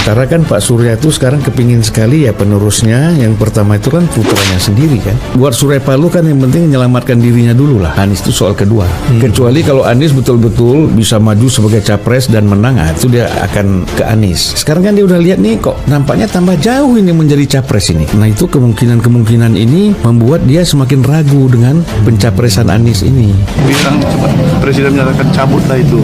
Karena kan Pak Surya itu sekarang kepingin sekali ya penerusnya. Yang pertama itu kan putranya sendiri kan. Buat Surya Paloh kan yang penting menyelamatkan dirinya dulu lah. Anies itu soal kedua. Kecuali kalau Anies betul-betul bisa maju sebagai capres dan menang, itu dia akan ke Anies. Sekarang kan dia udah lihat nih kok nampaknya tambah jauh ini menjadi capres ini. Nah itu kemungkinan ini membuat dia semakin ragu dengan pencapresan Anies ini. Bilang Presiden menyatakan cabutlah itu.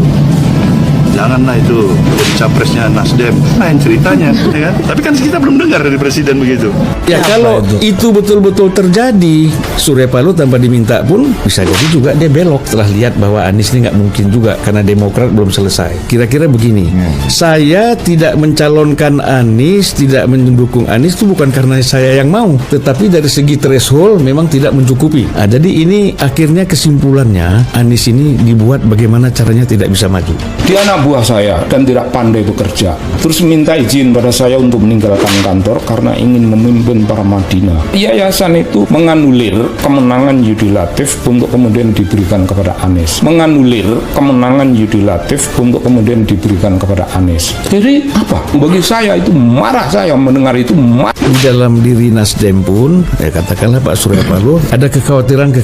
Janganlah itu jadi capresnya Nasdem. Lain ceritanya, ya kan? Tapi kan kita belum dengar dari Presiden begitu. Ya kalau itu betul-betul terjadi, Surya Paloh tanpa diminta pun bisa jadi juga dia belok setelah lihat bahwa Anies ini nggak mungkin juga karena Demokrat belum selesai. Kira-kira begini, saya tidak mencalonkan Anies, tidak mendukung Anies itu bukan karena saya yang mau, tetapi dari segi threshold memang tidak mencukupi. Jadi ini akhirnya kesimpulannya Anies ini dibuat bagaimana caranya tidak bisa maju. Dia anak buah saya dan tidak pandai bekerja. Terus minta izin pada saya untuk meninggalkan kantor karena ingin memimpin para Madinah. Yayasan itu menganulir kemenangan yudikatif untuk kemudian diberikan kepada Anies. Menganulir kemenangan yudikatif untuk kemudian diberikan kepada Anies. Jadi apa? Bagi saya itu marah, saya mendengar itu marah. Di dalam diri Nasdem pun, katakanlah Pak Surya Paloh, ada kekhawatiran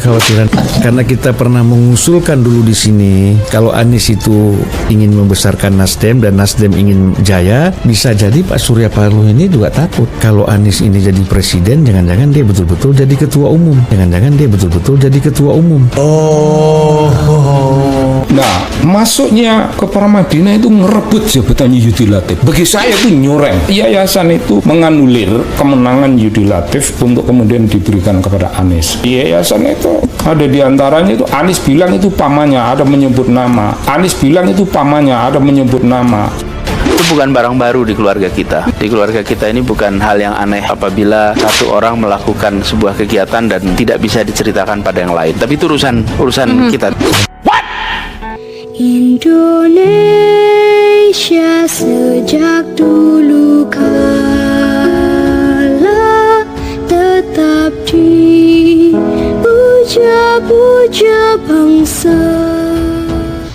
karena kita pernah mengusulkan dulu di sini kalau Anies itu ingin membesarkan Nasdem dan Nasdem ingin jaya, bisa jadi Pak Surya Paloh ini juga takut kalau Anies ini jadi presiden, jangan-jangan dia betul-betul jadi ketua umum. Nah, masuknya ke Pramadina itu ngerebut jabatan yudikatif. Bagi saya itu nyoreng. Yayasan itu menganulir kemenangan yudikatif untuk kemudian diberikan kepada Anies. Yayasan itu ada di antaranya itu Anies bilang itu pamannya, ada menyebut nama. Anies bilang itu pamannya, ada menyebut nama. Itu bukan barang baru di keluarga kita. Di keluarga kita ini bukan hal yang aneh apabila satu orang melakukan sebuah kegiatan dan tidak bisa diceritakan pada yang lain. Tapi itu urusan kita. Indonesia sejak dulu kala tetap dipuja-puja bangsa.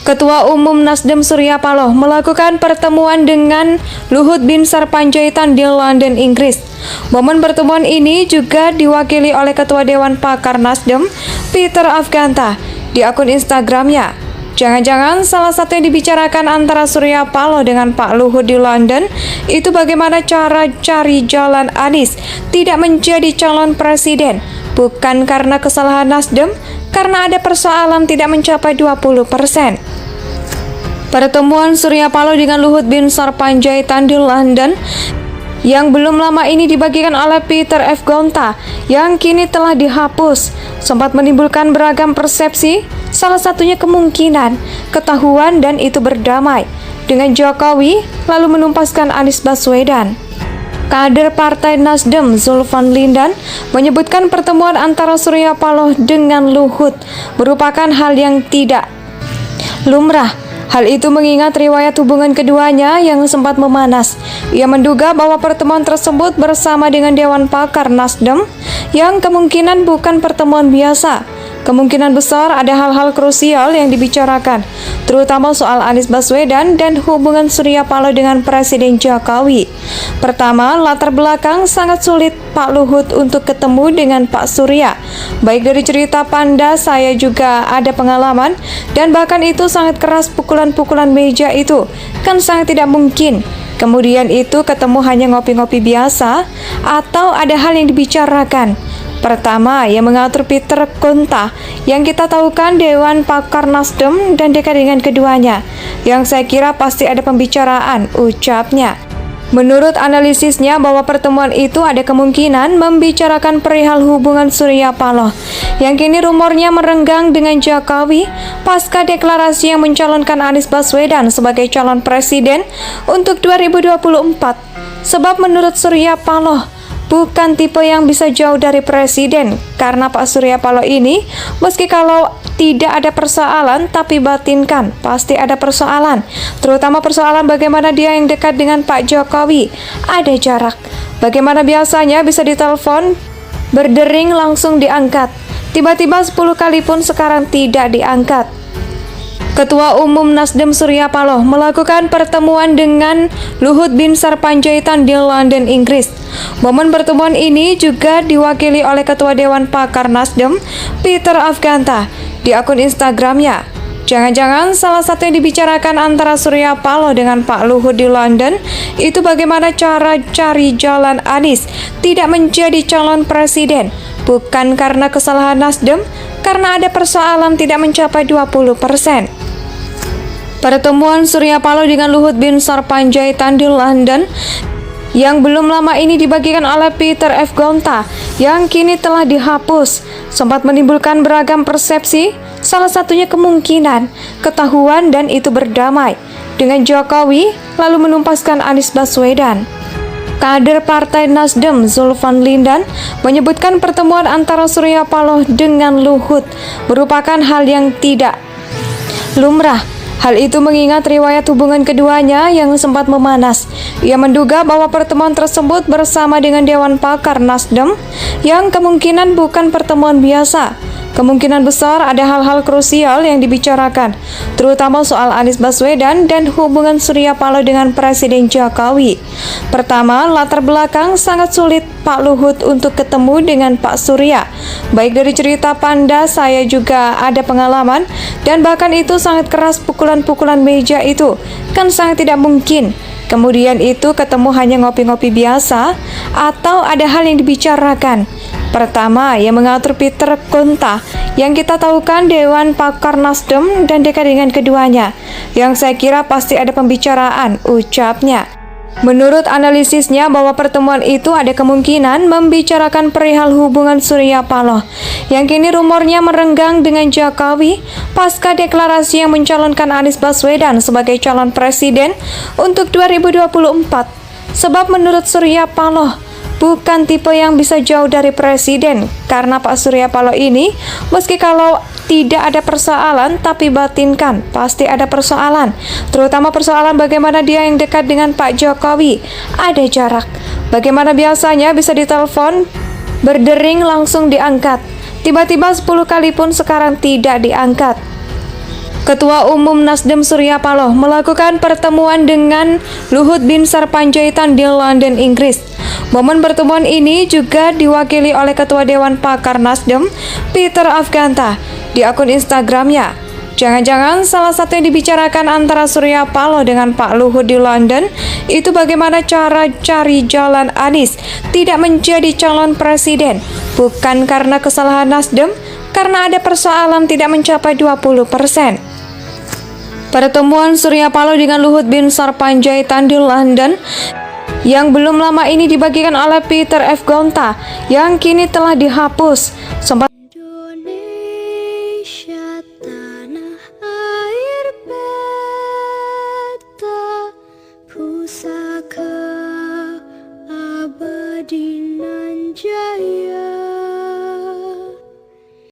Ketua Umum Nasdem Surya Paloh melakukan pertemuan dengan Luhut Binsar Panjaitan di London, Inggris. Momen pertemuan ini juga diwakili oleh Ketua Dewan Pakar Nasdem, Peter Afghanta, di akun Instagramnya. Jangan-jangan salah satu yang dibicarakan antara Surya Paloh dengan Pak Luhut di London itu bagaimana cara cari jalan Anies tidak menjadi calon presiden, bukan karena kesalahan Nasdem, karena ada persoalan tidak mencapai 20%. Pertemuan Surya Paloh dengan Luhut Binsar Panjaitan di London yang belum lama ini dibagikan oleh Peter Afghanta yang kini telah dihapus sempat menimbulkan beragam persepsi, salah satunya kemungkinan ketahuan dan itu berdamai dengan Jokowi lalu menumpaskan Anies Baswedan. Kader Partai Nasdem Zulfan Lindan menyebutkan pertemuan antara Surya Paloh dengan Luhut merupakan hal yang tidak lumrah. Hal itu mengingat riwayat hubungan keduanya yang sempat memanas. Ia menduga bahwa pertemuan tersebut bersama dengan Dewan Pakar Nasdem yang kemungkinan bukan pertemuan biasa. Kemungkinan besar ada hal-hal krusial yang dibicarakan, terutama soal Anies Baswedan dan hubungan Surya Paloh dengan Presiden Jokowi. Pertama, latar belakang sangat sulit Pak Luhut untuk ketemu dengan Pak Surya. Baik dari cerita Panda, saya juga ada pengalaman, dan bahkan itu sangat keras pukulan-pukulan meja itu. Kan sangat tidak mungkin. Kemudian itu ketemu hanya ngopi-ngopi biasa, atau ada hal yang dibicarakan. Pertama, yang mengatur Peter Afghanta, yang kita tahu kan Dewan Pakar Nasdem dan dekat dengan keduanya, yang saya kira pasti ada pembicaraan, ucapnya. Menurut analisisnya bahwa pertemuan itu ada kemungkinan membicarakan perihal hubungan Surya Paloh, yang kini rumornya merenggang dengan Jokowi pasca deklarasi yang mencalonkan Anies Baswedan sebagai calon presiden untuk 2024. Sebab menurut Surya Paloh, bukan tipe yang bisa jauh dari presiden, karena Pak Surya Paloh ini meski kalau tidak ada persoalan tapi batinkan pasti ada persoalan, terutama persoalan bagaimana dia yang dekat dengan Pak Jokowi, ada jarak, bagaimana biasanya bisa ditelepon berdering langsung diangkat, tiba-tiba 10 kali pun sekarang tidak diangkat. Ketua Umum Nasdem Surya Paloh melakukan pertemuan dengan Luhut Binsar Panjaitan di London, Inggris. Momen pertemuan ini juga diwakili oleh Ketua Dewan Pakar Nasdem, Peter Afghanta, di akun Instagramnya. Jangan-jangan salah satu yang dibicarakan antara Surya Paloh dengan Pak Luhut di London itu bagaimana cara cari jalan Anies tidak menjadi calon presiden, bukan karena kesalahan Nasdem, karena ada persoalan tidak mencapai 20%. Pertemuan Surya Paloh dengan Luhut Binsar Panjaitan di London yang belum lama ini dibagikan oleh Peter F. Gonta yang kini telah dihapus sempat menimbulkan beragam persepsi, salah satunya kemungkinan ketahuan dan itu berdamai dengan Jokowi lalu menumpaskan Anies Baswedan. Kader Partai Nasdem Zulfan Lindan menyebutkan pertemuan antara Surya Paloh dengan Luhut merupakan hal yang tidak lumrah. Hal itu mengingat riwayat hubungan keduanya yang sempat memanas. Ia menduga bahwa pertemuan tersebut bersama dengan Dewan Pakar Nasdem yang kemungkinan bukan pertemuan biasa. Kemungkinan besar ada hal-hal krusial yang dibicarakan, terutama soal Anies Baswedan dan hubungan Surya Paloh dengan Presiden Jokowi. Pertama, latar belakang sangat sulit Pak Luhut untuk ketemu dengan Pak Surya. Baik dari cerita Panda, saya juga ada pengalaman, dan bahkan itu sangat keras pukulan-pukulan meja itu. Kan sangat tidak mungkin. Kemudian itu ketemu hanya ngopi-ngopi biasa, atau ada hal yang dibicarakan. Pertama, yang mengatur Peter Gonta, yang kita tahu kan Dewan Pakar Nasdem dan dekat dengan keduanya, yang saya kira pasti ada pembicaraan, ucapnya. Menurut analisisnya bahwa pertemuan itu ada kemungkinan membicarakan perihal hubungan Surya Paloh, yang kini rumornya merenggang dengan Jokowi pasca deklarasi yang mencalonkan Anies Baswedan sebagai calon presiden untuk 2024. Sebab menurut Surya Paloh, bukan tipe yang bisa jauh dari presiden, karena Pak Surya Paloh ini meski kalau tidak ada persoalan tapi batinkan pasti ada persoalan, terutama persoalan bagaimana dia yang dekat dengan Pak Jokowi, ada jarak. Bagaimana biasanya bisa ditelepon, berdering langsung diangkat, tiba-tiba 10 kali pun sekarang tidak diangkat. Ketua Umum Nasdem Surya Paloh melakukan pertemuan dengan Luhut Binsar Panjaitan di London, Inggris. Momen pertemuan ini juga diwakili oleh Ketua Dewan Pakar Nasdem, Peter Afghanta, di akun Instagramnya. Jangan-jangan salah satu yang dibicarakan antara Surya Paloh dengan Pak Luhut di London itu bagaimana cara cari jalan Anies tidak menjadi calon presiden, bukan karena kesalahan Nasdem, karena ada persoalan tidak mencapai 20%. Pertemuan Surya Paloh dengan Luhut Binsar Panjaitan di London yang belum lama ini dibagikan oleh Peter F. Gonta yang kini telah dihapus sempat Indonesia tanah air beta pusaka abadi nan jaya.